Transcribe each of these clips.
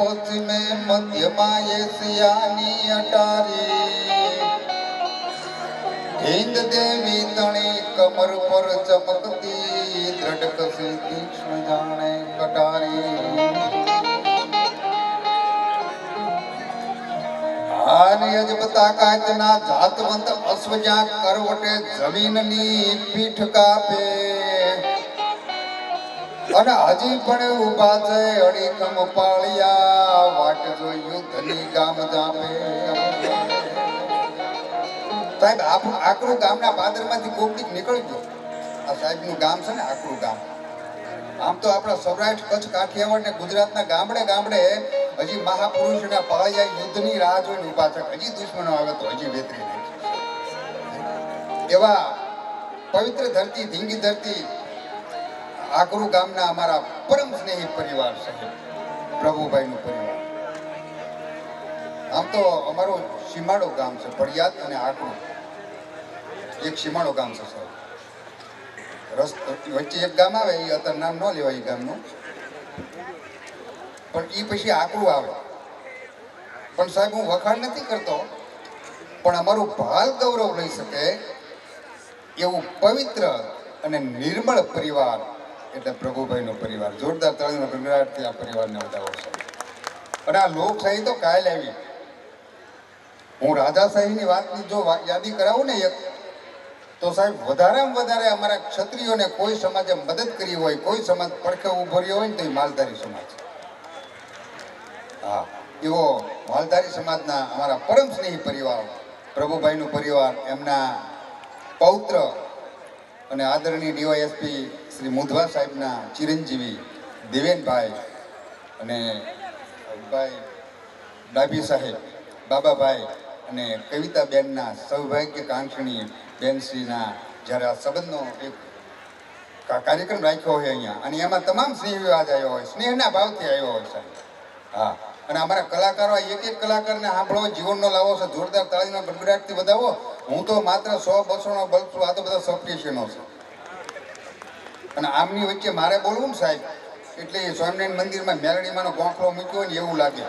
પશ્ચિમે મધ્યમાં એશિયાની અટારી હિન્દ દેવી તણી કમર પર ચમકતી દ્રઢ કસી તીક્ષ્ણ જાણે કટારી આની અજબતા કાચના જાતવંત અશ્વજા કરવટે જમીનની પીઠ કાપે અને હજી પણ ઉભા છે અડીકમ પાળિયા વાટ જો યુદ્ધની ગામ જાપે સાહેબ આકરું ગામના પાદરમાંથી કોક દીક નીકળી ગયો આ સાહેબનું ગામ છે ને આકરું ગામ આમ તો આપણા સૌરાષ્ટ્ર કચ્છ કાઠિયાવાડ ને ગુજરાતના ગામડે ગામડે હજી મહાપુરુષના પાળિયા યુદ્ધની રાહ જોઈને ઉભા છે હજી દુશ્મનો આવે તો હજી વેતરી નાખી એવા પવિત્ર ધરતી ધીંગી ધરતી આકરું ગામના અમારા પરમ સ્નેહી પરિવાર છે પ્રભુભાઈનું પરિવાર આમ તો અમારું સીમાડો ગામ છે ફળિયાદ અને આકરું એક સીમાડો ગામ છે સાહેબ વચ્ચે એક ગામ આવે એ અત્યારે નામ ન લેવાય એ ગામનું પણ એ પછી આકરું આવે પણ સાહેબ હું વખાણ નથી કરતો પણ અમારું ભાલ ગૌરવ લઈ શકે એવું પવિત્ર અને નિર્મળ પરિવાર એટલે પ્રભુભાઈનો પરિવાર જોરદાર તાળીનો ગણગડાટથી આ પરિવારને વધાવો છે અને આ લોકશાહી તો કાયલ આવી હું રાજાશાહીની વાતની જો યાદી કરાવું ને એક તો સાહેબ વધારેમાં વધારે અમારા ક્ષત્રિયોને કોઈ સમાજે મદદ કરી હોય કોઈ સમાજ પડખે ઉભો રહ્યો હોય ને તો એ માલધારી સમાજ હા એવો માલધારી સમાજના અમારા પરમ સ્નેહી પરિવાર પ્રભુભાઈનો પરિવાર એમના પૌત્ર અને આદરણીય ડીવાયએસપી શ્રી મુધવા સાહેબના ચિરંજીવી દેવેનભાઈ અને ભાઈ ડાભી સાહેબ બાબાભાઈ અને કવિતાબેનના સૌભાગ્યકાંક્ષણી બેનશ્રીના જ્યારે આ સંબંધનો એક કાર્યક્રમ રાખ્યો હોય અહીંયા અને એમાં તમામ સ્નેહીઓ આજ આવ્યો હોય સ્નેહના ભાવથી આવ્યો હોય સાહેબ હા અને અમારા કલાકારો એક એક કલાકારને સાંભળો જીવનનો લાવો છે જોરદાર તાળીનો ગડગડાટથી વધાવો હું તો માત્ર 100-200નો બલ્બ છું આ તો બધા સફિશિયન્ટો છે અને આમની વચ્ચે મારે બોલવું ને સાહેબ એટલે સ્વામિનારાયણ મંદિરમાં મેલડીમાંનો ગોખલો મૂક્યો હોય ને એવું લાગે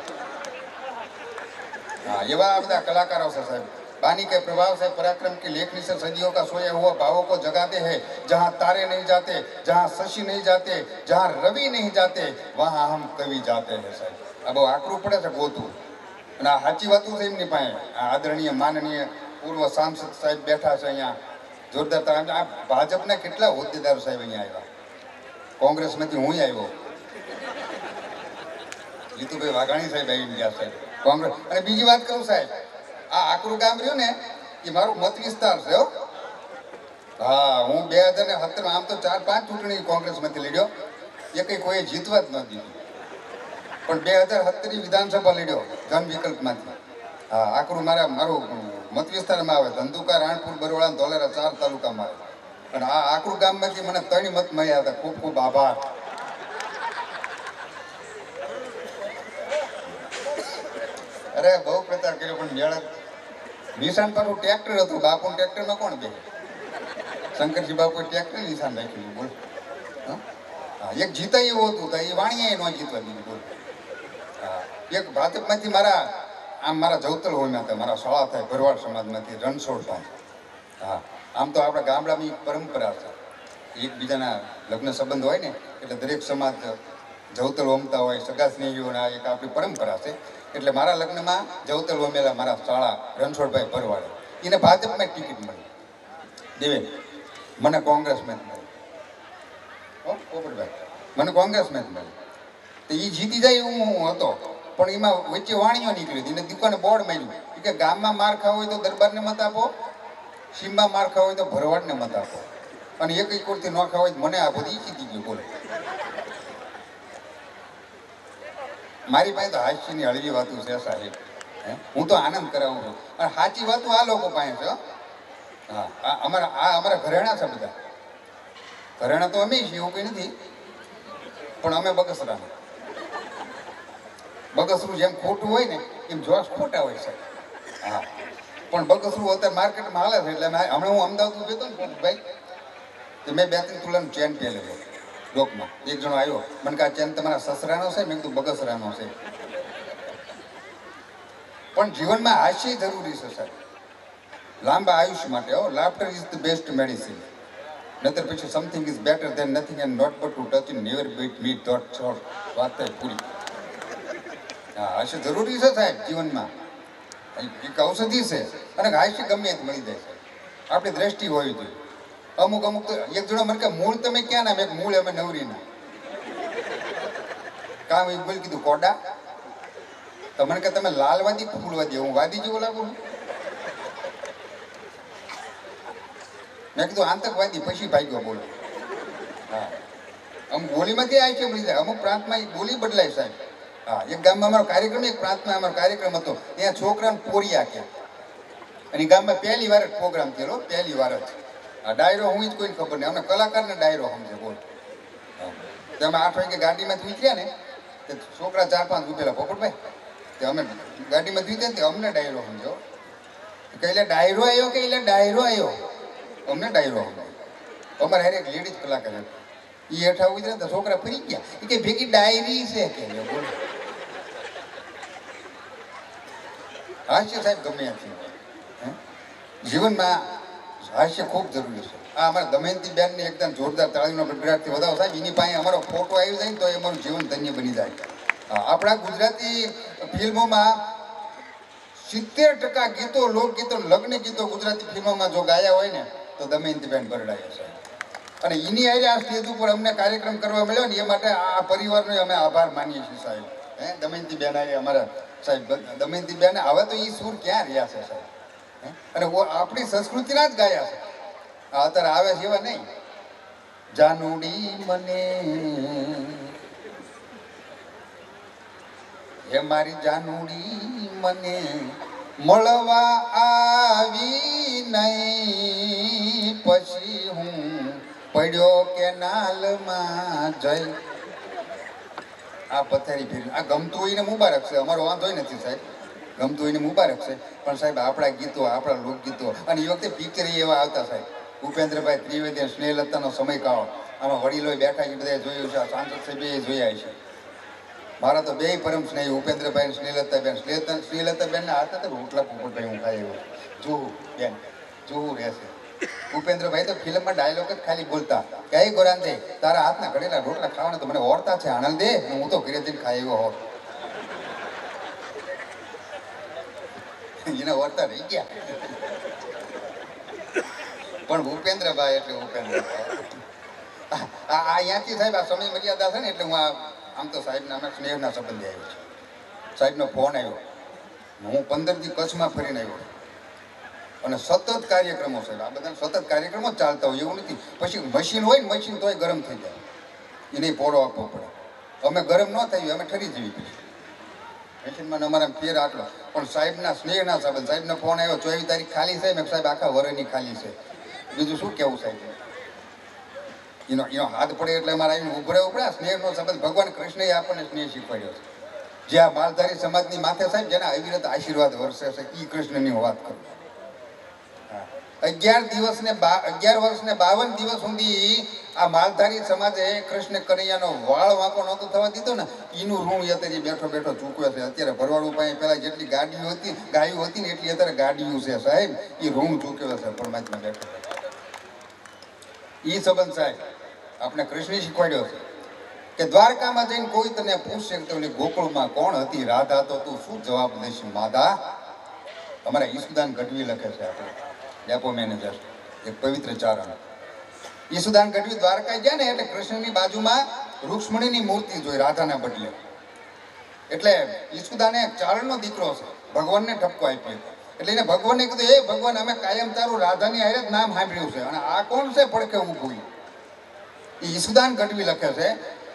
हाँ ये બધા कलाकारों से साहब बानी के प्रभाव से पराक्रम की लेखनी से सदियों का सोया हुआ भावों को जगाते हैं जहाँ तारे नहीं जाते जहाँ शशि नहीं जाते जहाँ रवि नहीं जाते वहाँ हम कवि जाते हैं साहब अब आकरू पड़े से गोतू અને આ સાચી વાતો છે એમની પાસે આ આદરણીય માનનીય પૂર્વ સાંસદ સાહેબ બેઠા છે અહીંયા જોરદાર તારા આ ભાજપના કેટલા હોદ્દેદારો સાહેબ અહીંયા આવ્યા કોંગ્રેસમાંથી હું આવ્યો જીતુભાઈ વાઘાણી સાહેબ આવી ગયા સાહેબ કોંગ્રેસ અને બીજી વાત કરું સાહેબ આ આકરું ગામ રહ્યું ને એ મારું મત વિસ્તાર છે હો હા હું 2017 આમ તો 4-5 ચૂંટણી કોંગ્રેસમાંથી લડ્યો એ કંઈ કોઈએ જીતવા જ ન દીધું પણ 2017 વિધાનસભા લડ્યો જન વિકલ્પમાંથી હા આકરું મારું મત વિસ્તારમાં આવે ધંધુકા રાણપુર બરોડા ધોલેરા 4 તાલુકામાં આવે અને આ આકરું ગામમાંથી મને 3 મત મળ્યા હતા ખૂબ ખૂબ આભાર અરે બહુ પ્રચાર કર્યો પણ મેળા નિશાન પાછું ટ્રેક્ટર હતું બાપુ ટ્રેક્ટરમાં કોણ બે શંકરજી બાપુએ ટ્રેક્ટર નિશાન રાખ્યું બોલ હા એક જીતાય એવું હતું તો એ વાણીએ ન જીતવા દીધું બોલ હા એક ભાજપમાંથી મારા જવતલ હોય હતા મારા શાળા થાય ભરવાડ સમાજમાંથી રણછોડ થાય હા આમ તો આપણા ગામડાની એક પરંપરા છે એકબીજાના લગ્ન સંબંધ હોય ને એટલે દરેક સમાજ જવતલ હોમતા હોય સગા સ્નેહીઓના એક આપણી પરંપરા છે એટલે મારા લગ્નમાં જવતલ હોમેલા મારા શાળા રણછોડભાઈ ભરવાડે એને ભાજપમાં ટિકિટ મળી દેવેન મને કોંગ્રેસમાં જ મળી હો પોપટભાઈ મને કોંગ્રેસમાં જ મળી તો એ જીતી જાય એવું હું હતો પણ એમાં વચ્ચે વાણીઓ નીકળી હતી એને દુકાને બોર્ડ માર્યું કે ગામમાં માર ખાવો હોય તો દરબારને મત આપો સીમમાં માર ખાવો હોય તો ભરવાડને મત આપો અને એક કોરથી ન ખાવ હોય મને આપો તો એ જીતી ગયો બોલો મારી પાસે તો હાસ્યની હળવી વાતો છે સાહેબ હું તો આનંદ કરાવું છું અને સાચી વાતો આ લોકો પાસે છે હા અમારા ઘરેણા છે બધા ઘરેણા તો અમે છીએ એવું કંઈ નથી પણ અમે બગસરું જેમ ખોટું હોય ને એમ જોશ ખોટા હોય છે હા પણ બગસરું અત્યારે માર્કેટમાં હાલે છે એટલે હમણાં હું અમદાવાદ જતો ને ભાઈ તો મેં 2-3 તુલાનું ચેન પહેરેલો લોકમાં એક જણો આવ્યો મને કે આ ચેન તમારા સસરાનો છે મેં કીધું બગસરાનો છે પણ જીવનમાં હાસ્ય જરૂરી છે સાહેબ, લાંબા આયુષ્ય માટે. Laughter is the best medicine. નતર પછી something is better than nothing and not but to touch in never beat me dot short. વાત થાય પૂરી. હા, હાસ્ય જરૂરી છે સાહેબ જીવનમાં. એક ઔષધિ છે અને હાસ્ય ગમે તે મળી જાય છે. આપણી દ્રષ્ટિ હોવી જોઈએ. અમુક અમુક તો એક જણો મને કે મૂળ તમે ક્યાં ના? મેં મૂળ અમે નવરીના. કામ એ બોલ કીધું કોડા. તો મને કે તમે લાલવાદી ફૂલવાદી, હું વાદી જેવો લાગુ? મેં કીધું આતંકવાદી, પછી ભાગ્યો બોલો. હા, અમુક બોલીમાંથી આવી છે મળી જાય. અમુક પ્રાંતમાં એ બોલી બદલાય સાહેબ. હા, એક ગામમાં અમારો કાર્યક્રમ, એક પ્રાંતમાં અમારો કાર્યક્રમ હતો. ત્યાં છોકરાને પોરિયા કે, અને ગામમાં પહેલી વાર જ પ્રોગ્રામ થયેલો, પહેલી વાર જ. આ ડાયરો હું જ કોઈને ખબર નહીં, અમને કલાકારને ડાયરો સમજે બોલ. તમે 8 વાગે ગાડીમાંથી ઉતર્યા ને, તે છોકરા 4-5 ઉતરેલા. પોપટભાઈ, તે અમે ગાડીમાં ઉતર્યા ને, અમને ડાયરો સમજો. કે એટલે ડાયરો આવ્યો, કે એટલે ડાયરો આવ્યો, અમને ડાયરો સમજો. અમારે હારે એક લેડીઝ કલાકાર હતી. એ હેઠા ઉતર્યા તો છોકરા ફરી ગયા. એ કે ભેગી ડાયરી છે કે બોલ. હાસ્ય સાહેબ ગમે ત્યાંથી જીવનમાં હાસ્ય ખૂબ જરૂરી છે. આ અમારા દમયંતી બેનને એકદમ જોરદાર તાળીનો ગડગડાટથી વધાવો સાહેબ. એની પાસે અમારો ફોટો આવી જાય ને તો એ અમારું જીવન ધન્ય બની જાય. આપણા ગુજરાતી ફિલ્મોમાં 70% ગીતો, લોકગીતો, લગ્ન ગીતો ગુજરાતી ફિલ્મોમાં જો ગાયા હોય ને તો દમયંતી બેન બરડાયા છે. અને એની હારે આ સ્ટેજ ઉપર અમને કાર્યક્રમ કરવા મળ્યો ને એ માટે આ પરિવારનો અમે આભાર માનીએ છીએ સાહેબ. દમયંતી બેન આવે અમારા સાહેબ. દમયંતી બેન હવે તો એ સૂર ક્યાં રહ્યા છે સાહેબ? અને આપણી સંસ્કૃતિના જ ગાયા છે. અત્યારે આવે છે એવા નહીં. જાનુડી મને હે મારી જાનુડી મને મળવા આવી નહીં, પછી હું પડ્યો કેનાલમાં જઈ. આ પથારી ફેરી આ ગમતું હોય ને મુબારક છે, અમારો વાંધો નથી સાહેબ. ગમતું હોય ને મુબારક છે, પણ સાહેબ આપણા ગીતો, આપણા લોકગીતો, અને એ વખતે પિક્ચર એવા આવતા સાહેબ. ભૂપેન્દ્રભાઈ ત્રિવેદી, સ્નેહલતાનો સમયગાળો, આમાં વડીલો બેઠા છે, બધા જોયું છે. સાંસદ સાહેબ એ જોયા છે. મારા તો બે પરમ સ્નેહી ઉપેન્દ્રભાઈ, સ્નેહલતાબેન. સ્નેહલતાબેનના હાથ હતા રોટલા પોપટભાઈ હું ખાઈ આવ્યો. જોવું બેન, જોવું રહેશે. ઉપેન્દ્રભાઈ તો ફિલ્મમાં ડાયલોગ જ ખાલી બોલતા કે એ ગોરાંદે તારા હાથના ઘડેલા રોટલા ખાવાના તો મને ઓળતા છે આનંદ દે, હું તો ઘરે જઈને ખાઈ આવ્યો હોત. એને ઓળતા રહી ગયા. પણ ભૂપેન્દ્રભાઈ એટલે ભૂપેન્દ્રભાઈ. અહીંયાથી સાહેબ આ સમય મર્યાદા છે ને એટલે હું આમ તો સાહેબના અમે સ્નેહના સંબંધે આવ્યો છું. સાહેબનો ફોન આવ્યો. હું 15 દી કચ્છમાં ફરીને આવ્યો અને સતત કાર્યક્રમો સાહેબ. આ બધા સતત કાર્યક્રમો જ ચાલતા હોય એવું નથી. પછી મશીન હોય ને, મશીન તોય ગરમ થઈ જાય, એને પોરો આપવો પડે. અમે ગરમ ન થયું, અમે ઠરી જવી પછી મશીનમાં. અમારા ફેર આટલો. પણ સાહેબના સ્નેહના સંબંધ. સાહેબનો ફોન આવ્યો 24 તારીખ ખાલી છે. મેં સાહેબ આખા વરની ખાલી છે. બીજું શું કહેવું સાહેબ? એનો હાથ પડે એટલે અમારે આવીને ઉભરે ઉપડે. સ્નેહનો સંબંધ ભગવાન કૃષ્ણએ આપણને સ્નેહ શીખવાડ્યો છે. જે આ માલધારી સમાજની માથે સાહેબ જેના અવિરત આશીર્વાદ વરસે છે, એ કૃષ્ણની વાત કરું. 11 વર્ષ ને 52 દિવસ સુધી આ માલધારી સમાજે કૃષ્ણ કનૈયાનો વાળ વાંકો નહોતો થવા દીધો ને, એનું ઋણ અત્યારે બેઠો બેઠો ચૂકવે છે. અત્યારે ભરવાડું પાસે પેલા જેટલી ગાડીઓ હતી, ગાયો હતી ને એટલી અત્યારે ગાડીઓ છે સાહેબ. એ ઋણ ચૂકવે છે પરમાત્મા બેઠો. એ સંબંધ સાહેબ આપણે કૃષ્ણ શીખવાડ્યો છે કે દ્વારકામાં જઈને કોઈ તને પૂછશે કે તમને ગોકુળમાં કોણ હતી રાધા, તો તું શું જવાબ દઈશ માધા? અમારા ઈસુદાન ગઢવી લખે છે, આપણે ડેપો મેનેજર, એક પવિત્ર ચારણ. ઈસુદાન ગઢવી દ્વારકા ગયા ને એટલે કૃષ્ણની બાજુમાં રૂક્ષ્મણીની મૂર્તિ જોઈ રાધાના બદલે. એટલે ઈસુદાને ચારણનો દીકરો છે, ભગવાનને ઠપકો આપ્યો. એટલે એને ભગવાનને કીધું, એ ભગવાન અમે કાયમ તારું રાધાની હારે જ નામ સાંભળ્યું છે, અને આ કોણ છે પડખે ઊભું? એ ઈસુદાન ગઢવી લખે છે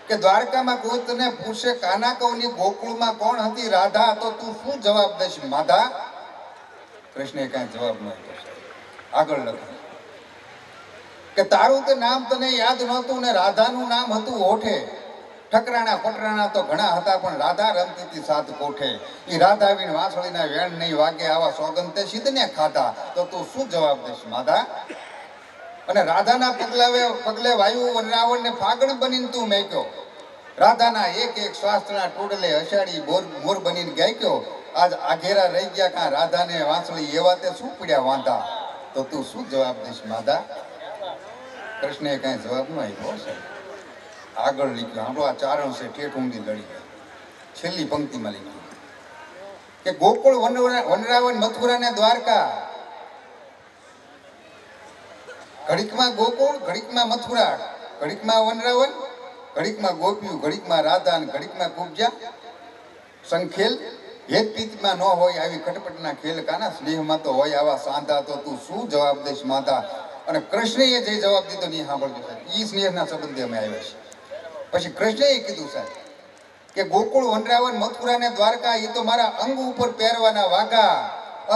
કે દ્વારકામાં કોઈ તને પૂછે કાના કૌની ગોકુળમાં કોણ હતી રાધા, તો તું શું જવાબ દઈશ માધા? કૃષ્ણએ કાંઈ જવાબ ન આપ્યો. આગળ લખે કે તારું તે નામ તને યાદ નહોતું ને રાધાનું નામ હતું હોઠે. ઠકરાણા પટરાણા તો ઘણા હતા પણ રાધા રમતી હતી સાત કોઠે. એ રાધા વિન વાંસળીના વેણ નહીં વાગે, આવા સોગંદ તે સિદ્ધને ખાધા, તો તું શું જવાબ દઈશ માધા? અને રાધાના પગલે વાયુ રાવણને ફાગણ બનીને તું મેક્યો. રાધાના એક એક શ્વાસના ટોડલે અષાઢી મોર બનીને ગાયક્યો. આજ આઘેરા રહી ગયા કાં રાધાને વાંસળી એવા તે શું પડ્યા વાંધા, તો તું શું જવાબ દઈશ માધા? કૃષ્ણએ કાંઈ જવાબ ન આપ્યો છે. આગળ લીધું આપણો આ ચારણ છે ઠેઠ ઊંડી લડી ગઈ. છેલ્લી પંક્તિમાં લીધું કે ગોકુળ વનરાવન મથુરા ને દ્વારકા, ઘડીકમાં ગોકુળ, ઘડીકમાં મથુરા, ઘડીકમાં વનરાવન, ઘડીકમાં ગોપિયું, ઘડીકમાં રાધા, ઘડીકમાં કુબજા. સંખેલ હેતપીતમાં ન હોય આવી ખટપટના ખેલ કાના, સ્નેહમાં તો હોય આવા સાંધા, તો તું શું જવાબ દઈશ માતા? અને કૃષ્ણએ જે જવાબ દીધો નહીં સાંભળજો સાહેબ, એ સ્નેહના સંબંધે અમે આવ્યા છીએ. પછી કૃષ્ણએ કીધું સાહેબ કે ગોકુળ વનરાવન મથુરા ને દ્વારકા એ તો મારા અંગ ઉપર પહેરવાના વાઘા,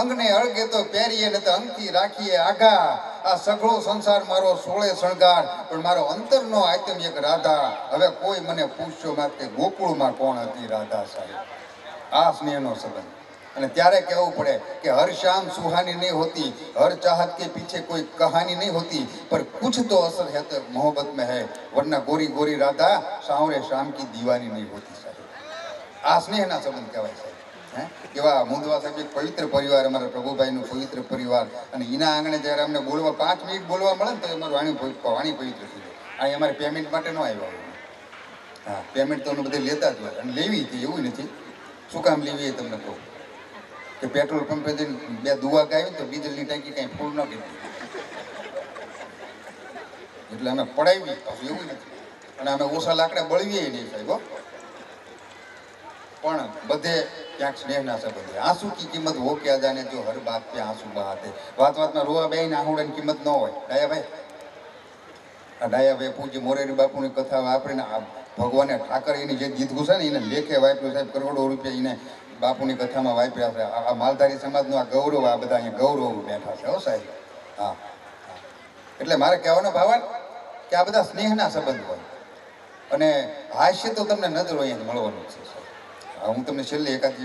અંગને અળગે તો પહેરીએ ને તો અંગથી રાખીએ આઘા. આ સઘળો સંસાર મારો સોળે શણગાર, પણ મારો અંતરનો આત્મ એક રાધા. હવે કોઈ મને પૂછશો માત કે ગોકુળમાં કોણ હતી રાધા સાહેબ? આ સ્નેહનો સંબંધ. અને ત્યારે કહેવું પડે કે હર શામ સુહાની નહીં હોતી, હર ચાહત કે પીછે કોઈ કહાની નહીં હોતી, પર કુછ તો અસર है तो मोहब्बत में है, वरना गोरी गोरी राधा सांवरे शाम की दीवानी नहीं होती साહેબ. આ સ્નેહના સંબંધ કહેવાય સાહેબ. એવા મુંદવા સાહેબ એક પવિત્ર પરિવાર, અમારા પ્રભુભાઈનું પવિત્ર પરિવાર. અને એના આંગણે જ્યારે અમને બોલવા 5 મિનિટ બોલવા મળે ને તો અમારું વાણી પવિત્ર થઈ જાય. અહીં અમારે પેમેન્ટ માટે ન આવ્યા હોય. હા, પેમેન્ટ તો અમે બધે લેતા જ હોય, અને લેવી હતી એવું નથી. શું કામ લેવી એ તમને કહું કે પેટ્રોલ પંપે જઈને 2 દુવા ગાવી તો ડીઝલની ટાંકી કાંઈ ફૂલ ન કીધી, એટલે અમે પડાવી પાછું એવું નથી. અને અમે ઓછા લાકડા બળવીએ નહીં સાહેબ. પણ બધે ક્યાંક સ્નેહના સંબંધે. આંસુ કી કિંમત હો કે જાને જો હર બાત પે આંસુ બહાતે. વાત વાતમાં રોવા બેહીને આહુડાની કિંમત ન હોય. ડાયાભાઈ, આ ડાયાભાઈ પૂજ્ય મોરારી બાપુની કથા વાપરીને આ ભગવાને ઠાકર એની જે ગીત છે ને એને લેખે વાપર્યું સાહેબ. કરોડો રૂપિયા એને બાપુની કથામાં વાપર્યા છે. આ માલધારી સમાજનું આ ગૌરવ, આ બધા અહીંયા ગૌરવ બેઠા છે હો સાહેબ. હા, એટલે મારે કહેવાનો ભાવાર્થ કે આ બધા સ્નેહના સંબંધ હોય. અને હાસ્ય તો તમને નજર હોય મળવાનું છે. હું તમને છેલ્લે એકાદ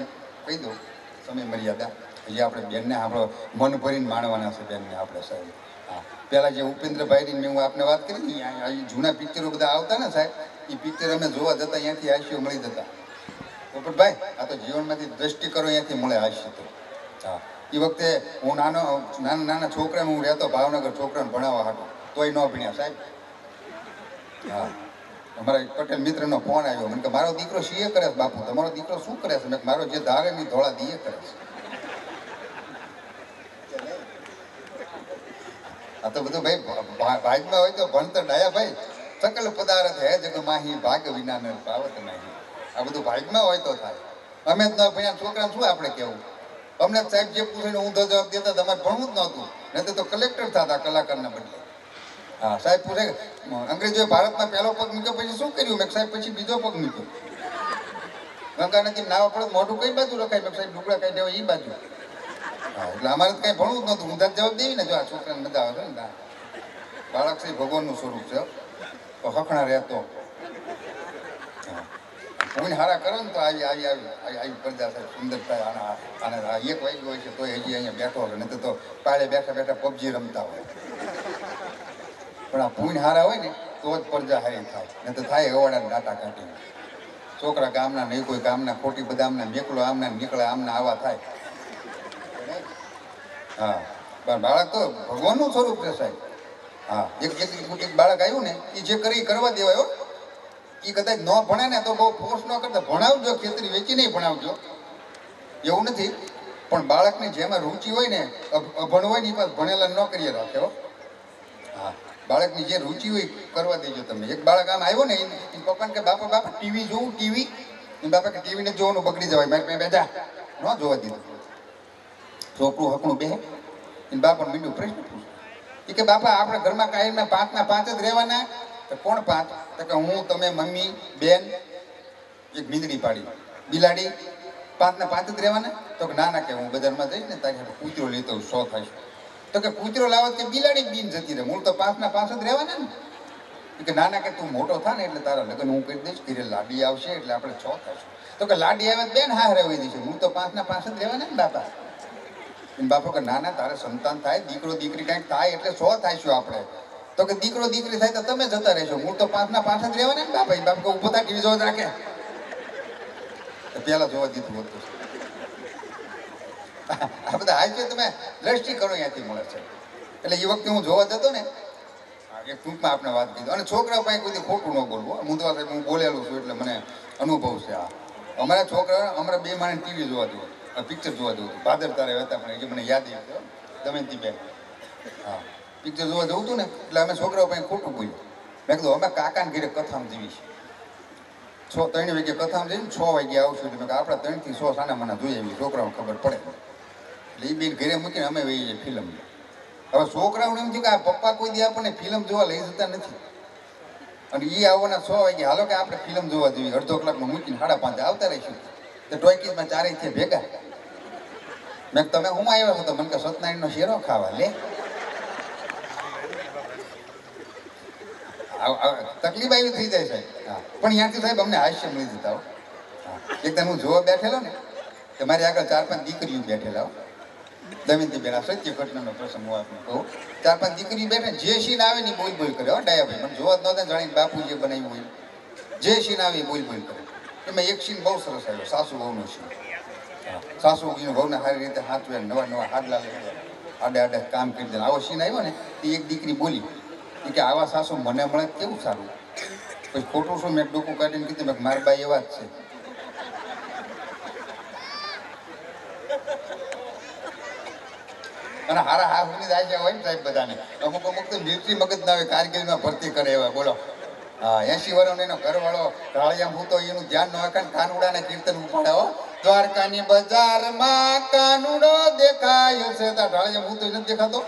કહી દઉં, સમય મર્યાદા. હજી આપણે બેનને આપણો મન ભરીને માણવાના છે બેનને આપણે સાહેબ. હા, પહેલાં જે ઉપેન્દ્રભાઈની મેં હું આપને વાત કરી ને, જૂના પિક્ચરો બધા આવતા ને સાહેબ, એ પિક્ચર અમે જોવા જતા અહીંયાથી હાસ્યો મળી જતા. પોપટભાઈ, આ તો જીવનમાંથી દ્રષ્ટિ કરો અહીંયાથી મળે હાસ્ય તો. હા, એ વખતે હું નાના છોકરાને હું રહેતો ભાવનગર, છોકરાને ભણાવવા હતો, તોય ન ભણ્યા સાહેબ. હા, અમારા પટેલ મિત્રનો ફોન આવ્યો, મને કે મારો દીકરો સીએ કરે છે બાપુ, તમારો દીકરો શું કરે છે? મેં મારો જે ધારે ની ધોળા દીએ કરે છે. આ તો બધું ભાઈ ભાગમાં હોય તો ભણતર ડાયા ભાઈ સકલ પદાર્થ હે જગ માહી, ભાગ વિના ન પાવત નહીં. આ બધું ભાગમાં હોય તો થાય. અમે જ ન ભણ્યા છોકરાને શું આપણે કહેવું? અમને સાહેબ જે પૂછીને ઊંધો જવાબ દેતા, તમારે ભણવું જ નહોતું, નહીં તો કલેક્ટર થતા કલાકારના બદલે. હા, સાહેબ પૂછે અંગ્રેજોએ ભારતમાં પહેલો પગ મૂક્યો પછી શું કર્યું? મેં સાહેબ પછી બીજો પગ મૂક્યો. ગંગા નદી નાવા પડે મોઢું કઈ બાજુ રખાય? મેં સાહેબ ડુગડા કાઢી દેવા એ બાજુ. હા, એટલે અમારે તો કઈ ભણવું જ નહોતું, ઊંધા જવાબ દેવી ને. જો આ છોકરાને મજા આવે છે ને, બાળક છે ભગવાનનું સ્વરૂપ છે, તો હખણા રહેતો. કોઈને હારા કરો ને તો આવી પ્રજા સાહેબ સુંદર થાય. આના 1 વાગ્યો હોય છે તો હજી અહીંયા બેઠો હોય, નહીં તો પાળે બેઠા બેઠા પબજી રમતા હોય. પણ આ પૂન હારા હોય ને તો જ પ્રજા હારી થાય, નહીં તો થાય અવાડાને ડાટા કાઢીને. છોકરા ગામના નહીં, કોઈ ગામના ખોટી બદામના મેકલો આમના નીકળે, આમના આવા થાય. હા, પણ બાળક તો ભગવાનનું સ્વરૂપ છે સાહેબ. હા, એક બાળક આવ્યું ને, એ જે કરી કરવા દેવાયો. એ કદાચ ન ભણે ને તો બહુ ફોર્સ ન કરતા ભણાવજો, ખેતરી વેચી નહીં ભણાવજો એવું નથી. પણ બાળકની જેમાં રુચિ હોય ને, અભણ હોય ને એ પાસ ભણેલા ન કરીએ રાખે હો. હા, બાળકની જે રુચિ હોય કરવા દેજો તમે. એક બાળક આમ આવ્યો ને, એ પપ્પાને કે બાપા ટીવી જોવું, ટીવી. બાપા કે ટીવીને જોવાનું બગડી જવાય, મારે મેં બેઠા ન જોવા દીધું. છોકરું હકણું બેહે, એને બાપાને મીંડું પ્રશ્ન પૂછે. એ કે બાપા આપણે ઘરમાં કાયમના 5 ના 5 જ રહેવાના? તો કોણ 5? તો કે હું, તમે, મમ્મી, બેન, એક મીંદડી પાડી, બિલાડી, 5 ના 5 જ રહેવાના? તો કે ના કે હું બજારમાં જઈશ ને તારી સાથે કૂતરો લેતો 100 થાય. તો કે કૂતરો લાવત કે બિલાડી બીન જતી રહે, મૂળ તો 5 ના 5 જ રહેવાના ને. કે ના કે તું મોટો થા ને એટલે તારા લગ્ન હું કરી દઈશ, ઘરે લાડી આવશે એટલે આપણે 6 થઈશું. તો કે લાડી આવે બેન હા રહેવી દઈશું, મૂળ તો 5 ના 5 જ રહેવાના ને બાપા. બાપો કે ના તારે સંતાન થાય, દીકરો દીકરી કંઈક થાય એટલે 100 થાઈશું આપણે. તો કે દીકરો દીકરી થાય તો તમે જતા રહેશો, મૂળ તો 5 ના 5 જ રહેવાના ને બાપા. બાપ કે ઉભો થાય ટીવી જોવા રાખે, પેલા જોવા દીધું હતું. આ બધા હાસ્ય તમે દ્રષ્ટિ કરો ત્યાંથી મળે છે. એટલે એ વખતે હું જોવા જતો ને, એક ટૂંકમાં આપણે વાત કીધું. અને છોકરા પાસે કોઈ ખોટું ન બોલવું. મુંદવા સાહેબ હું બોલેલું છું એટલે મને અનુભવ છે. આ અમારા છોકરા, અમારા બે માણસ ટીવી જોવા જવું, પિક્ચર જોવા જવું હતું. ભાદર તારે હતા પણ એ મને યાદ આવ્યું દમયંતી બેન. હા, પિક્ચર જોવા જવું હતું ને એટલે અમે છોકરાઓ પાસે ખોટું બોલ્યું. મેં કીધું અમે કાકાને ઘરે કથામાં જીવી છે. 3 વાગે કથામાં જઈને 6 વાગે આવશું. એટલે મેં આપણા 3 થી 6 સાના મને જોઈએ એવી છોકરાઓને ખબર પડે. એટલે એ બેન ઘરે મૂકીને અમે વહી જઈએ ફિલ્મ. હવે છોકરાઓને એમ થયું કે આ પપ્પા કોઈ દી આપણને ફિલ્મ જોવા લઈ જતા નથી. અને એ આવવાના 6 વાગે, હાલો કે આપણે ફિલ્મ જોવા જઈએ. અડધો કલાકમાં મૂકીને 5:30 આવતા રહીશું. તો ટોયકીસમાં 4 થી ભેગા. મેં તમે હું આવ્યા છો? તો મને કે સત્યનારાયણનો શેરો ખાવા લે. તકલીફ આવી થઈ જાય સાહેબ. હા, પણ ત્યાંથી સાહેબ અમને હાસ્ય મળી જતા હો. એકદમ હું જોવા બેઠેલો ને, તો મારી આગળ 4-5 દીકરીઓ બેઠેલા હો. દમયંતી બેન, આ સત્ય ઘટનાનો પ્રસંગ હું આપને કહું. 4-5 દીકરીઓ બેઠે, જે સીન આવે ને બોલ બોલ કરે. હો ડાયાભાઈ, મને જોવા જ નહોતા જાણીને બાપુ જે બનાવ્યું હોય, જે સીન આવે બોલ બોલ કરે. એમાં એક સીન બહુ સરસ આવ્યો, સાસુ વહુનો સીન. સાસુ વહુને સારી રીતે હાથવે, નવા હાડલા લઈ આડે કામ કરી દે. આવો સીન આવ્યો ને, એ એક દીકરી બોલી કે આવા સાસુ મને મળે કેવું સારું. પછી ખોટું શું, મેં ડોકું કાઢીને કીધું મેં મારા બાઈ એવા જ છે. અને હારા હા હુની જાય હોય ને સાહેબ બધાને. અમુક તો મિલિટરી મગજ ના હોય, કારગિલમાં ભરતી કરે એવા. બોલો, હા, 80 વર્ષનો એનો ઘરવાળો ઢાળિયામ ભૂતો, એનું ધ્યાન ન રાખે. કાનુડાને કીર્તન ઉપાડે. હો, દ્વારકાની બજારમાં કાનુડો દેખાય છે. ત્યાં ઢાળિયામ ભૂતો નથી દેખાતો.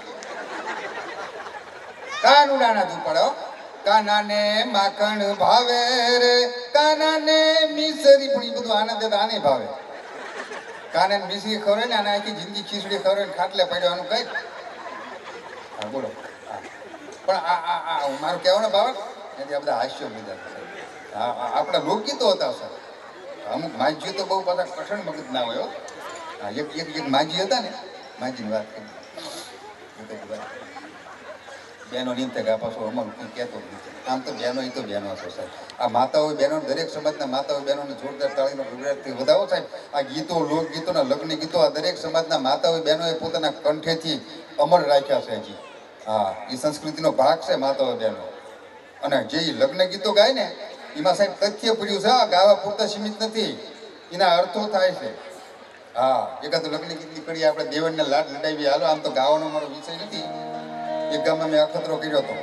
કાનુડાના જ ઉપાડે. હો, કાનાને માખણ ભાવે રે, કાનાને મિસરી. પણ એ બધું આનંદ આને ભાવે. કાને મિસરી ખવડે ને, અને આખી જિંદગી ખીચડી ખવડે ને ખાટલે પડ્યો કઈ. હા બોલો. પણ આ મારું કહેવાનો ભાવ એથી આ બધા હાસ્યો બધા. હા, આપણા લોકગીતો હતા સર. અમુક માજીઓ તો બહુ પાછા કઠણ મગજ ના હોય. હા, એક માજી હતા ને, માજીની વાત કરી. બહેનો નિમતે ગા પાછો અમારું કોઈ કહેતો નથી. આમ તો બહેનો, એ તો બહેનો હશે સાહેબ. આ માતાઓ બહેનો, દરેક સમાજના માતાઓ બહેનોને જોરદાર તાળીનો ગુજરાતથી વધાવો સાહેબ. આ ગીતો, લોકગીતોના લગ્ન ગીતો આ દરેક સમાજના માતાઓ બહેનોએ પોતાના કંઠેથી અમર રાખ્યા છે હજી. હા, એ સંસ્કૃતિનો ભાગ છે માતાઓ બહેનો. અને જે લગ્ન ગીતો ગાય ને, એમાં સાહેબ તથ્ય પડ્યું છે. આ ગાવા પૂરતા સીમિત નથી, એના અર્થો થાય છે. હા, એકાદ લગ્ન ગીતની કડી આપણે દેવનને લાડ લડાવી. હાલો, આમ તો ગાવાનો મારો વિષય નથી. એક ગામમાં મેં અખતરો કર્યો હતો.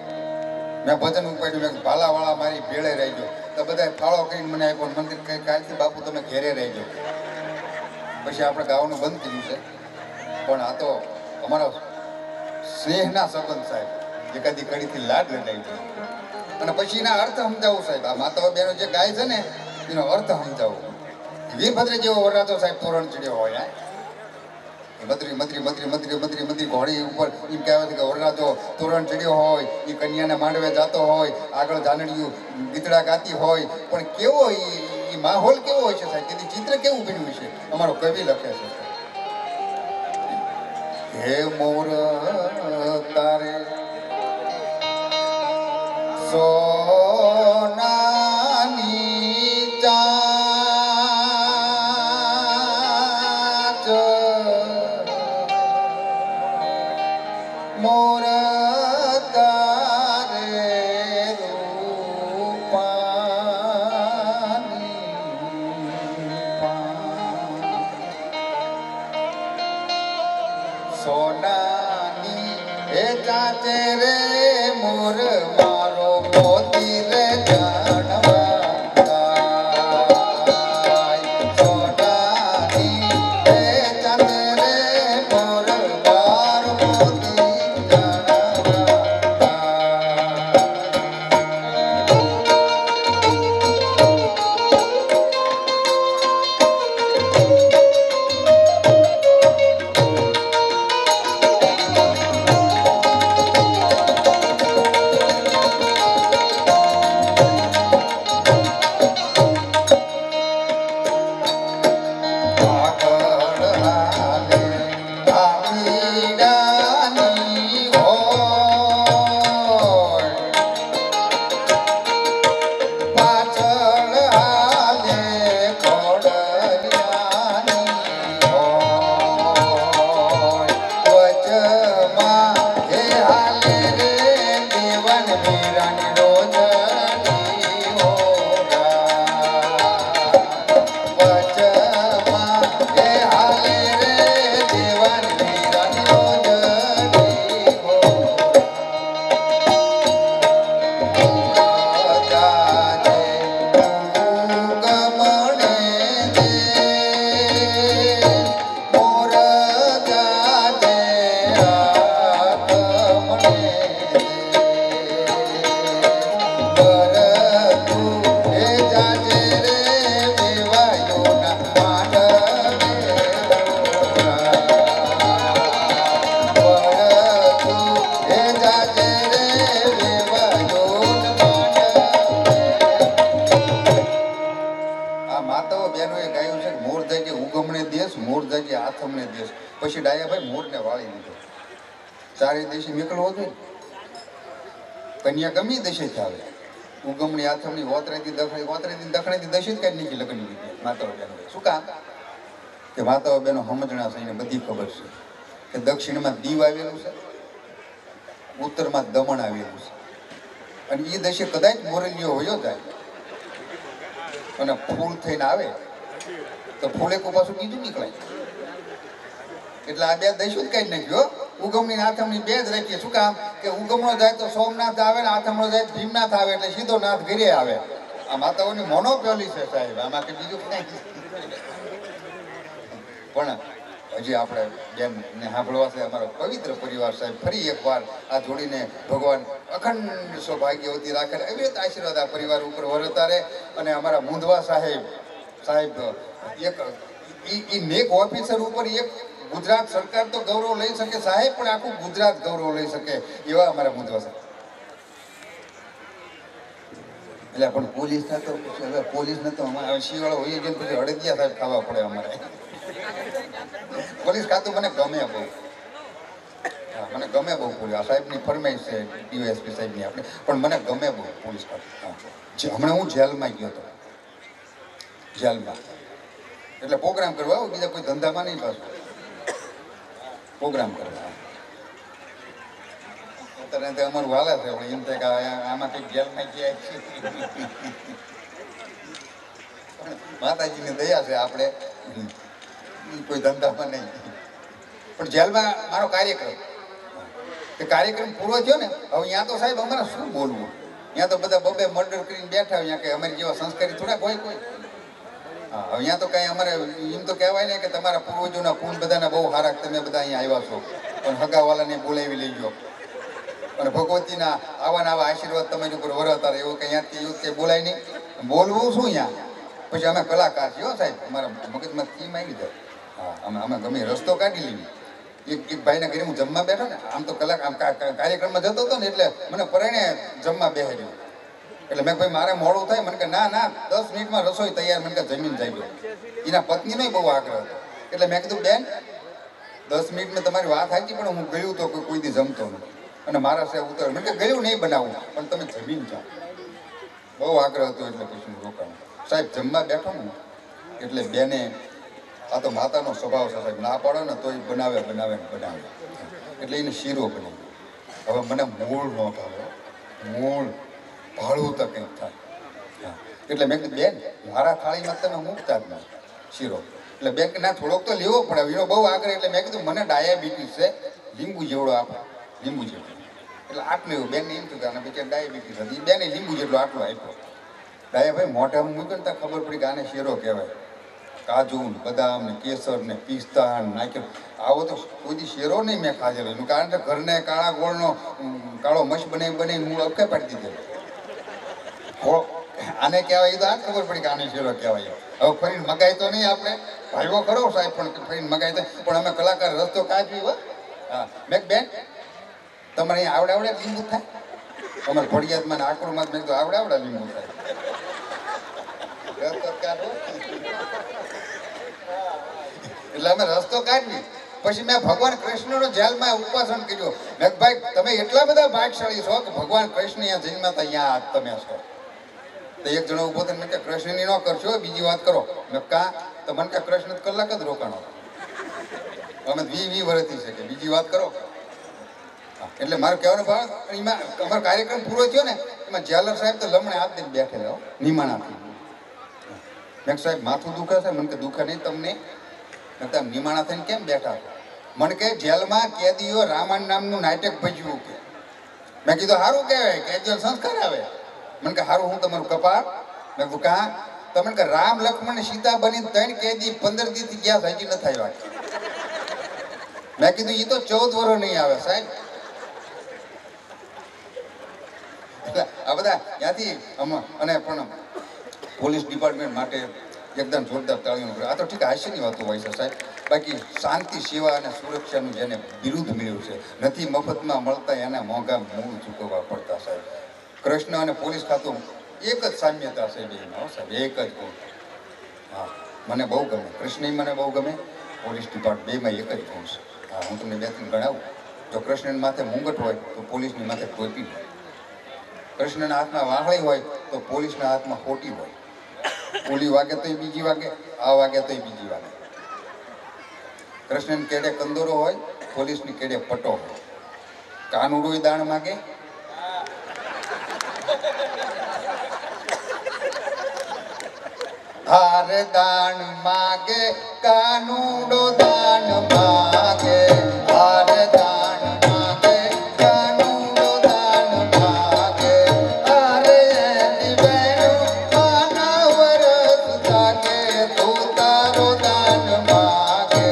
મેં ભજન ઉપાડ્યું. મેં ભાલાવાળા મારી ભેળે રહી ગયો. તો બધા ફાળો કરીને મને આપ્યો. મંદિર કઈ કાલથી બાપુ તમે ઘેરે રહેજો. પછી આપણે ગાવાનું બંધ કર્યું છે. પણ આ તો અમારો સ્નેહના સંબંધ સાહેબ. એકાદી કડીથી લાડ લડાવી અને પછી એના અર્થ સમજાવું સાહેબ. આ માતાઓ બહેનો જે ગાય છે ને, એનો અર્થ સમજાવું. વીરભદ્ર જેવો વરરાજો સાહેબ તોરણ ચડ્યો હોય. મદ્રી ઘોડી ઉપર એમ કહેવાય કે વરરાજો તોરણ ચડ્યો હોય, એ કન્યાને માંડવે જતો હોય, આગળ જાનડિયું ગીતડા ગાતી હોય. પણ કેવો એ માહોલ કેવો હોય છે સાહેબ, તેથી ચિત્ર કેવું બન્યું છે, અમારો કવિ લખે છે. હે મોર તારે સોનાની ચાંચ મોર તારે રૂપાની સોનાની એ ચાચે રે મોર મારો મોતી રે દેશ મોર જાગી આથમણે દેશ. પછી ડાયાભાઈ મોરને વાળી દીધો. ચારે દેશે નીકળવો જોઈએ. કન્યા ગમી દશેથી આવે, ઉગમણી આથમણી ઓતરેથી દખણેથી દશે જ કાંઈ નીકળી લગ્ન લીધી માતાઓ બહેનો. શું કામ? કે માતાઓ બહેનો સમજણા છે, એને બધી ખબર છે કે દક્ષિણમાં દીવ આવેલું છે, ઉત્તરમાં દમણ આવેલું છે, અને એ દશે કદાચ મોરેલીઓ હોયો જાય અને ફૂલ થઈને આવે તો ફૂલ એક પાછું બીજું નીકળાય. એટલે આ બે દશો જ કાંઈ નાખ્યો. ઉગમની આથમણી બે જ રાખીએ. શું કામ? કે ઉગમણો જાય તો સોમનાથ આવે ને આથમણો જાય તો ભીમનાથ આવે, એટલે સીધો નાથ ઘરે આવે. આ માતાઓની મોનોપોલી છે સાહેબ, આમાં કે બીજું કાંઈ. પણ હજી આપણે બેનને સાંભળવા છે અમારો પવિત્ર પરિવાર સાહેબ. ફરી એકવાર આ જોડીને ભગવાન અખંડ સૌભાગ્યવતી રાખે, એવી રીતે આશીર્વાદ આ પરિવાર ઉપર વરસતા રહે. અને અમારા મુંદવા સાહેબ એક એ નેક ઓફિસર ઉપર એક ગુજરાત સરકાર તો ગૌરવ લઈ શકે સાહેબ, પણ આખું ગુજરાત ગૌરવ લઈ શકે એવા અમારા મુંદવા સાહેબ. એટલે પણ પોલીસ ના તો હવે પોલીસ ને તો અમારે શિયાળો હોય છે, પછી અડદિયા સાહેબ ખાવા પડે અમારે. પોલીસ ખાતું મને ગમે બહુ, મને ગમે બહુ પોલીસ. આ સાહેબની ફરમાઈશ છે ડીવાયએસપી સાહેબની આપણે, પણ મને ગમે બહુ પોલીસ ખાતું. હમણાં હું જેલમાં ગયો હતો, જેલમાં એટલે પ્રોગ્રામ કરવા આવું, બીજા કોઈ ધંધામાં નહીં, પાછું પ્રોગ્રામ કરવા. અત્યારે અમારું હાલે છે, પણ એમ થાય કે આમાં કંઈક જેલમાં ગયા છે. માતાજીની દયા છે, આપણે કોઈ ધંધામાં નહીં. પણ જેલમાં મારો કાર્યક્રમ, તે કાર્યક્રમ પૂરો થયો ને, હવે ત્યાં તો સાહેબ અમારે શું બોલવું? ત્યાં તો બધા બબે મર્ડર કરીને બેઠા હોય, ત્યાં કંઈ અમારી જેવા સંસ્કારી થોડા કોઈ. હા, હવે ત્યાં તો કાંઈ અમારે એમ તો કહેવાય ને કે તમારા પૂર્વજોના પૂન બધાના બહુ સારા, તમે બધા અહીંયા આવ્યા છો, પણ હગાવાલાને બોલાવી લઈ ગયો. અને ભગવતીના આવા આશીર્વાદ તમારી ઉપર વરસતા રહે, એવું કંઈ ત્યાંથી એવું કંઈ બોલાય નહીં. બોલવું શું અહીંયા? પછી અમે કલાકાર છીએ સાહેબ, અમારા મગજમાં થીમ આવી જાય. હા, અમે ગમે રસ્તો કાઢી લીધી. એક ભાઈના ઘરે હું જમવા બેઠો ને, આમ તો આમ કાર્યક્રમમાં જતો હતો ને, એટલે મને પરણે જમવા બેહાડ્યો. એટલે મેં ભાઈ મારે મોડું થાય, મને કે ના 10 મિનિટમાં રસોઈ તૈયાર. મને કે જમીન જાય ગયો. એના પત્નીનો બહુ આગ્રહ હતો, એટલે મેં કીધું બેન 10 મિનિટમાં તમારી વાત સાચી, પણ હું ગયું તો કોઈ દી જમતો નથી અને મારા સાહેબ ઉતર. મને કે ગયું નહીં બનાવું, પણ તમે જમીન જાઓ. બહુ આગ્રહ હતો, એટલે પછી હું રોકાણ સાહેબ. જમવા બેઠો ને એટલે બેને, આ તો માતાનો સ્વભાવ છે સાહેબ, ના પાડો ને તો એ બનાવે. એટલે એને શીરો બનાવ્યો. હવે મને મૂળ ન ભાવે, મૂળ ભાડું તો કંઈક થાય. એટલે મેં કીધું બેન મારા થાળીમાં તમે મૂકતા જ ના શીરો. એટલે બેન કે ના થોડોક તો લેવો પડે, એનો બહુ આગ્રહ. એટલે મેં કીધું મને ડાયાબિટીસ છે, લીંબુ જેવડો આપો, લીંબુ જેવડો. એટલે આટલું એવું બેનને એમ થયું કે આને બિચાર ડાયાબિટીસ હતી, બેને લીંબુ જેટલો આટલો આપ્યો. ડાયાભાઈ મોઢામાં મૂક્યો ને ત્યાં ખબર પડી કે આને શીરો કહેવાય. કાજુ ને બદામ ને કેસર ને પિસ્તા નાખ્યો. આવો તો કોઈ શેરો નહીં મેં ખાધેલો એનું, કારણ કે ઘરને કાળા ગોળનો કાળો મશ બનાવી હું અપકે પાડી દીધેલો. આને કહેવાય એ તો આ ખબર પડી કે આને શેરો કહેવાય. હવે ફરીને મગાય તો નહીં, આપણે ભાઈઓ ખરો સાહેબ, પણ ફરીને મગાય તો, પણ અમે કલાકાર રસ્તો કાઢવી હોય. હા, મેં બેન તમારે અહીંયા આવડે લીંબુ થાય? અમારે ફળિયાદમાં આકરુમાં મેં કીધું આવડે લીંબુ થાય. એટલે અમે રસ્તો કાઢવી. પછી મેં ભગવાન કૃષ્ણનો જેલમાં ઉપાસન કર્યો. મેં ભાઈ તમે એટલા બધા ભાગશાળી છો કે ભગવાન કૃષ્ણ અહીંયા જન્મ્યા હતા, અહીંયા તમે છો. તો એક જણો ઉભો થઈને મેં કે કૃષ્ણની ન કરશો, બીજી વાત કરો. મેં કા? તો મને કે કૃષ્ણ કલાક જ રોકાણો, અમે 20 વર્ષથી છે કે બીજી વાત કરો. એટલે મારું કહેવાનો ભાવ, એમાં અમારો કાર્યક્રમ પૂરો થયો ને, એમાં જેલર સાહેબ તો લમણે હાથ દઈને બેઠેલા નિમાણાથી. મેં સાહેબ માથું દુખે છે? મને કે દુખે નહીં તમને? તમે નિમાણા થઈને કેમ બેઠા? મને કે જેલમાં કેદીઓ રામાયણ નામનું નાટક ભજ્યું કે. મેં કીધું સારું કહેવાય, કેદીઓ સંસ્કાર આવે. મને કે સારું, હું તમારું કપાળ. મેં કીધું કા? તમને કે રામ લક્ષ્મણ સીતા બની 3 કેદી 15 દીથી ગયા હજી નથી આવ્યા. મેં કીધું એ તો 14 વર્ષ નહીં આવે સાહેબ. આ બધા ત્યાંથી અને પણ પોલીસ ડિપાર્ટમેન્ટ માટે એકદમ જોરદાર તાળીઓ. આ તો ઠીક હાસ્યની વાતો હોય છે સાહેબ, બાકી શાંતિ, સેવા અને સુરક્ષાનું જેને બિરુદ મળ્યું છે, નથી મફતમાં મળતા, એને મોંઘા મૂળ ચૂકવવા પડતા સાહેબ. કૃષ્ણ અને પોલીસ ખાતું એક જ સામ્યતા છે બેમાં સાહેબ, એક જ ગુણ. હા, મને બહુ ગમે કૃષ્ણ, મને બહુ ગમે. પોલીસ ડિપાર્ટમેન્ટ બેમાં એક જ ગુણ છે. હા, હું તમને બે ત્રણ ગણાવું. જો કૃષ્ણની માથે મુંગટ હોય તો પોલીસની માથે ટોપી હોય. કૃષ્ણના હાથમાં વાહળી હોય તો પોલીસના હાથમાં ખોટી હોય. ઓલી વાગે તોય બીજી વાગે, આ વાગે તોય બીજી વાગે. કૃષ્ણની કેડે કંદોરો હોય, પોલીસની કેડે પટો હોય. કાનુડોય દાણ માગે, હારે દાણ માગે, કાનુડો દાણ માગે, હારે દાણ માગે, કાનુડો દાણ માગે, હારે એની બેનું માનવરસ જાગે, તું તારો દાન માગે,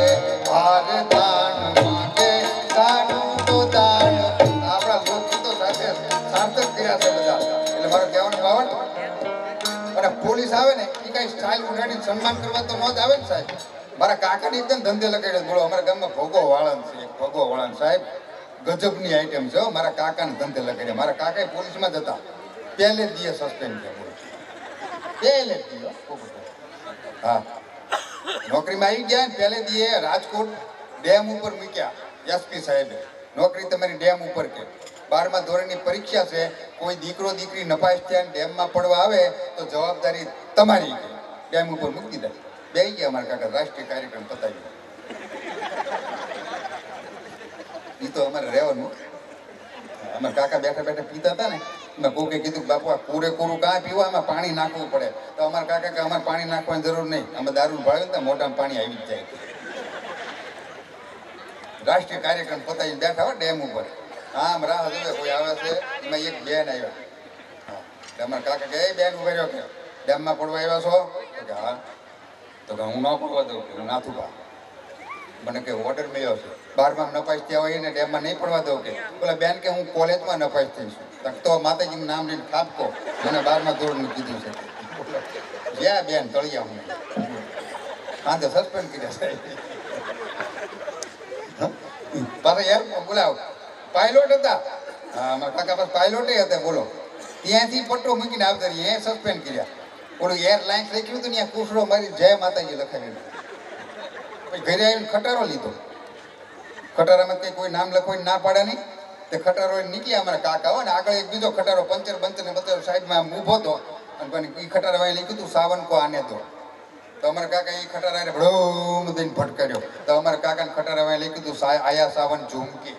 હારે દાણ માગે, કાનુડો દાણ. આપણા લોકગીતો સાથે સાર્થક કર્યા છે બધા. એટલે મારો કહેવાનો ભાવ અને પોલીસ આવે ને એ કઈ સ્ટાઇલ ઉડાડીને સન્માન કરવા તો ન જ આવે ને સાહેબ. મારા કાકાની એકદમ ધંધે લગાડ્યો. બોલો, અમારા ગામમાં ભોગો વાળન છે, એક ભોગો વાળન સાહેબ ગજબની આઈટમ છે. મારા કાકાને ધંધે લગાડ્યા. મારા કાકા પોલીસમાં જ હતા. પહેલે જ દીએ સસ્પેન્ડ થયા. બોલો, પહેલે જ દીએ. હા, નોકરીમાં આવી ગયા ને પહેલે દીએ રાજકોટ ડેમ ઉપર મૂક્યા એસપી સાહેબે. નોકરી તમારી ડેમ ઉપર કે 12મા ધોરણની પરીક્ષા છે, કોઈ દીકરો દીકરી નપાસ થયા ડેમમાં પડવા આવે તો જવાબદારી તમારી. ડેમ ઉપર મૂકી દીધા. બે ગયા અમારા કાકા, રાષ્ટ્રીય કાર્યક્રમ પતાવ્યો. એ તો અમારે રહેવાનું. અમારા કાકા બેઠા બેઠા પીતા હતા ને, મેં કોકે કીધું કે બાપુ આ કોરું કાં પીવા, આમાં પાણી નાખવું પડે. તો અમારા કાકા કે અમારે પાણી નાખવાની જરૂર નહીં, અમે દારૂ ભાળ્યું ને મોઢામાં પાણી આવી જ જાય. રાષ્ટ્રીય કાર્યક્રમ પતાવીને બેઠા હોય ડેમ ઉપર. આમ રાહ જોવે કોઈ આવે છે. એમાં એક બેન આવ્યા. હા, અમારા કાકા કે બેન ઉભા રહ્યો કે ડેમમાં પડવા આવ્યા છો? તો કે હા. તો કે હું ન પડવા દઉં, કે હું નાથું પા. મને કે ઓર્ડર મળ્યો છે 12માં નપાસ થયા હોય ને ડેમમાં નહીં પડવા દઉં. કે બોલા બેન કે હું કોલેજમાં નપાસ થઈશું. તો માતાજીનું નામ લઈને ખાપકો, મને 12મા ધોરણનું કીધું છે. જ્યાં બેન તળિયા હું હા તો સસ્પેન્ડ કર્યા સાહેબ. પાછા યાર બોલાવ પાયલોટ હતા. હા, અમારા કાકા પાસે પાયલોટ હતા. બોલો, ત્યાંથી પટ્ટો મૂકીને આવતા રહી, એ સસ્પેન્ડ કર્યા. ઓલું એરલાઇન્સ લખ્યું હતું ને ત્યાં કુસડો મારી જય માતાજી લખાવી. પછી ઘરે આવીને ખટારો લીધો. ખટારામાં કંઈ કોઈ નામ લખવાની ના પાડે નહીં. તે ખટારો નીકળ્યા અમારા કાકા હોય ને આગળ એક બીજો ખટારો પંચર બંચર ને બધો સાઈડમાં ઊભો હતો. અને એ ખટારા વાળી લખ્યું હતું સાવન કો આને દો. તો અમારા કાકા એ ખટારાને ભડોમ દઈને ભટકાર્યો. તો અમારા કાકાને ખટારા વાળી લખ્યું હતું આયા સાવન ઝુમકી.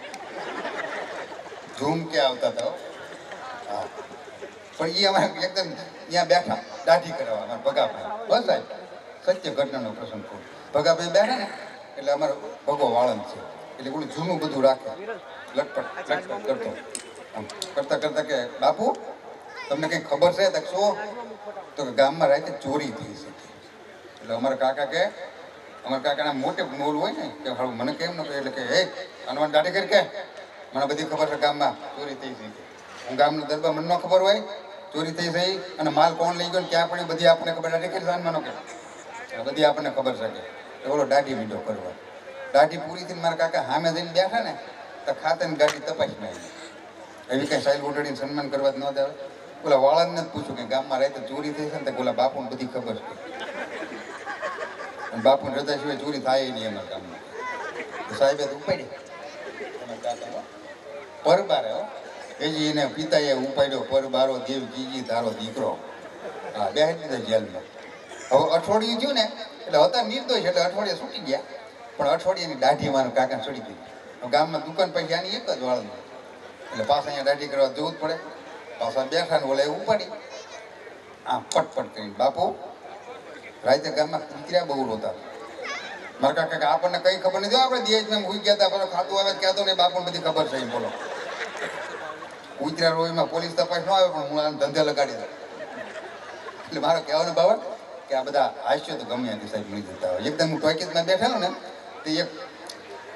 ઝુમકે આવતા હતા. હા, પણ એ અમારે એકદમ ત્યાં બેઠા દાઢી કરાવવા અમારા ભગાભાઈ. બસ સાહેબ સત્ય ઘટનાનો પ્રસંગ કહું. ભગાભાઈ બેઠા ને એટલે અમારો ભગો વાળંદ છે. એટલે ઓલું જૂનું બધું રાખે, લટપટ લટપટ કરતો. આમ કરતા કરતા કે બાપુ તમને કંઈ ખબર છે? તો શું? તો કે ગામમાં રાતે ચોરી થઈ શકે. એટલે અમારા કાકાના મોટે મોલ હોય ને કે હાલ મને કેમ ન કહે. એટલે કે હે આનવાન દાઢી કરી કે મને બધી ખબર છે ગામમાં ચોરી થઈ શકે. હું ગામનો દરબાર, મને ન ખબર હોય ચોરી થઈ થઈ અને માલ કોણ લઈ ગયો ને ક્યાં પડ્યું બધી આપણને ખબર. દાઢી કરી સાનમાનો કે બધી આપણને ખબર છે. કે બોલો દાઢી મીંડો કરવા. દાઢી પૂરી થઈને મારા કાકા સામે જઈને બેઠા ને તો ખાતાની ગાડી તપાસમાં આવી. એવી કંઈ સાઈલ ઉડાડીને સન્માન કરવા જ ન આવે. બોલા વાળાને જ પૂછ્યું કે ગામમાં રાતે ચોરી થઈ છે ને? તો બોલા બાપુને બધી ખબર છે. અને બાપુને રજા સિવાય ચોરી થાય નહીં અમારા ગામમાં. સાહેબે તો ઉપાડી પરબારે હો એજી એને પિતાએ ઉપાડ્યો પરબારો દેવ જીજી તારો દીકરો. હા, બેસી દીધા જેલમાં. હવે અઠવાડિયું થયું ને એટલે હતા નિર્દોષ એટલે અઠવાડિયે છૂટી ગયા. પણ અઠવાડિયાની દાઢી મારું કાકાને ચડી ગઈ. ગામમાં દુકાન પૈસાની એક જ વાળનું એટલે પાછા અહીંયા દાઢી કરવા જવું જ પડે. પાછા બેઠા ને ઓલા ઉપાડી આમ પટપટ કરીને બાપુ રાતે ગામમાં કૂતર્યા બહુ રોતા. મારા કાકા આપણને કઈ ખબર નથી. આપણે દેશમાં હોઈ ગયા હતા, આપણે ખાતું આવે કહેતો નહીં, બાપુને બધી ખબર છે. બોલો કૂતર્યા રોયમાં પોલીસ તપાસ ન આવે પણ હું આને ધંધે લગાડી દઉં. એટલે મારો કહેવાનો બાબત કે આ બધા હાસ્યો તો ગમે ત્યાંથી સાહેબ મળી જતા હોય. એકદમ હું ટોકીઝમાં બેઠેલો ને તો એક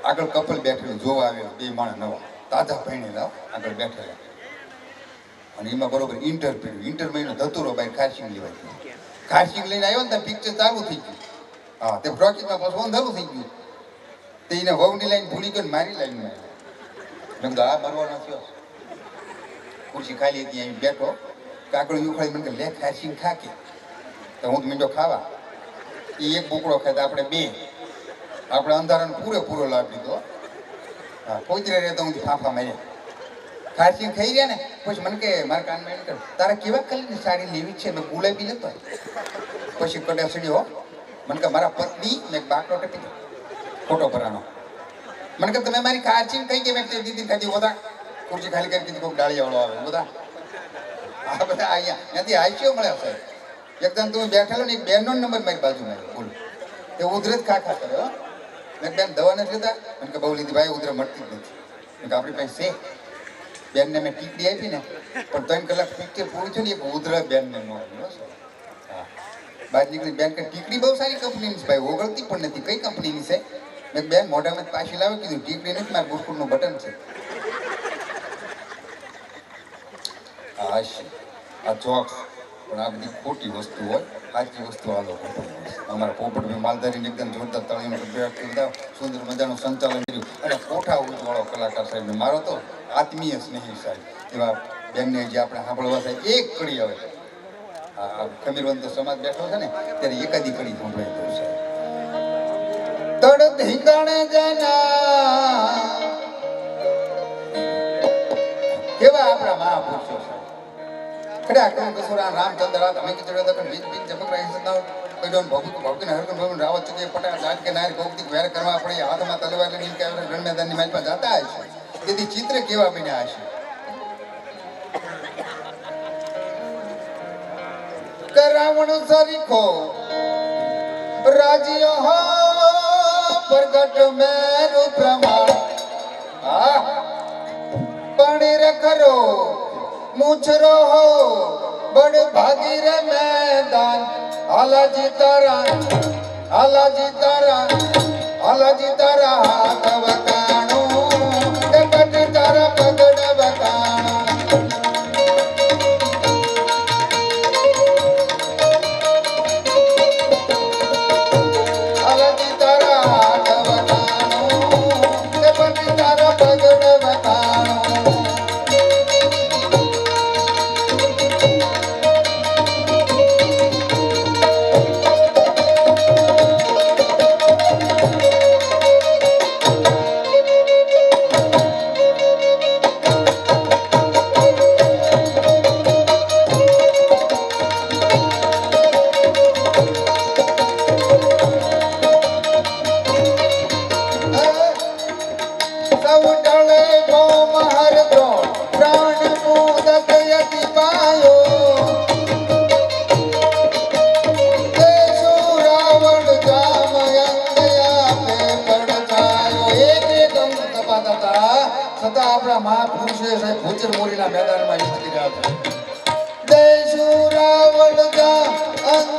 આગળ કપલ બેઠેલું જોવા આવ્યો. બે માણસ નવા તાજા ભણીલા આગળ બેઠેલા. અને એમાં બરોબર ઇન્ટરવ્યુ ધતુરો બાય ખાસિંગ લેવાય. ખાસિંગ લઈને આવ્યો ને ત્યાં પિક્ચર ચાલુ થઈ ગયું. હા, તે ટોકીઝમાં પાછું અંધારું થઈ ગયું. તે એને વહુની લાઈન ભૂલી ગયો ને મારી લાઈનમાં આવ્યો. આ મરવાનો થયો. ખુરશી ખાલી હતી અહીં બેઠો. કાકડી ઉખાડી મને કે લે ખાસિંગ ખાકે. તો હું તો મીંડો ખાવા. એ એક બોકડો ખાતા આપણે બે. આપણે અંધારાનો પૂરેપૂરો લાભ લીધો. હા પોતરે રહેતો હું ફાંફા માર્યા ખાસી ખાઈ ગયા ને પછી મને કે મારા કાનમાં એમ કર તારે કેવા કલરની સાડી લેવી છે મેં ગુલાબી લેતો પછી કડા સડ્યો મને કે મારા પત્ની મેં બાટલો ટપી ખોટો ભરાનો મને કે તમે મારી કાચીને કઈ કે મેં તે દીદી ખાધી બધા ખુરશી ખાલી કરી કીધી કોઈ ડાળીયાવાળો આવે બધા આ બધા અહીંયા ત્યાંથી હાસ્યો મળ્યા સાહેબ એકદમ તું બેઠેલો ને એક બેનનો નંબર મારી બાજુમાં બોલ એ ઉધરત ખા કર્યો મેં બેન દવા નથી લેતા મને કે બહુ લીધી ભાઈ ઉધર મળતી જ નથી કે આપણી પાસે છે બેનને મેં ટીકડી આપી ને પણ 3 કલાક પિક્ચર પૂરું થયું ને એક ઉધર બેનને ન હા બહાર નીકળી બેન કે ટીકડી બહુ સારી કંપનીની છે ભાઈ ઓગળતી પણ નથી કઈ કંપનીની છે મેં બેન મોઢામાં પાછી લાવી કીધું ટીકડી નથી મારા બુસ્કુટનું બટન છે આ જોક્સ પણ આ બધી ખોટી વસ્તુ હોય સાચી વસ્તુ આ લોકો અમારા પોપટભાઈ માલધારીને એકદમ જોરદાર તળીનું બધા સુંદર મજાનું સંચાલન કર્યું અને કોઠા ઉચ્ચવાળો કલાકાર સાહેબને મારો તો આત્મીય સ્નેહી સાહેબ એવા બેનને જે આપણે સાંભળવા થાય એક કડી આવે આ ખમીરવંતો સમાજ બેઠો છે ને ત્યારે એકાદી કડી સાંભળાઈ દઉં છે તડ ધીંગાણે જના કેવા આપણા મહાપુરુષો છે ખડા કરું કસુરા રામચંદ્ર અમે કીધું તો બીજ બીજ ચમક રહી સદાવ કોઈ ડોન ભૌતિક ભૌતિક હરકન ભવન રાવત ચકે પટા જાત કે નાર ભૌતિક વેર કરવા આપણે હાથમાં તલવાર લઈને કે રણ મેદાનની માલ પર જતા હશે તેથી ચિત્ર કેવા બન્યા હશે કરાવણ સરીખો રાજ્ય હો પ્રગટ મેરુ પ્રમાણ આ પાણી રખરો मुछरो हो बड़ भागी रे मैदान आलाजी तारा हाथ वकाणो के बट तारा पगड़ वकाणो आलाजी तारा हाथ वकाणो के बट तारा पगड़ वकाणो આપણા મહાપુરુષે સાહેબ ભૂચર મોરીના મેદાનમાં યુદ્ધ કર્યા છે દેશુ રાવણ જા અંગ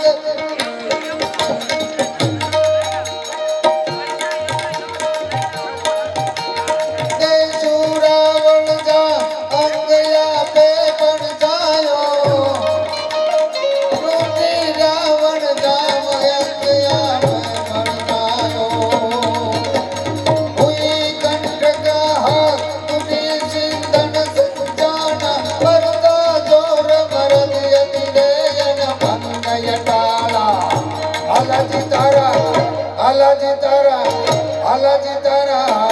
દેશુ રાવણ જા અંગયા પે પણ જાયો રૂટી રાવણ જામ અંગયા પે પણ જાયો હુઈ કંઠ કા હાથ आलाजी तारा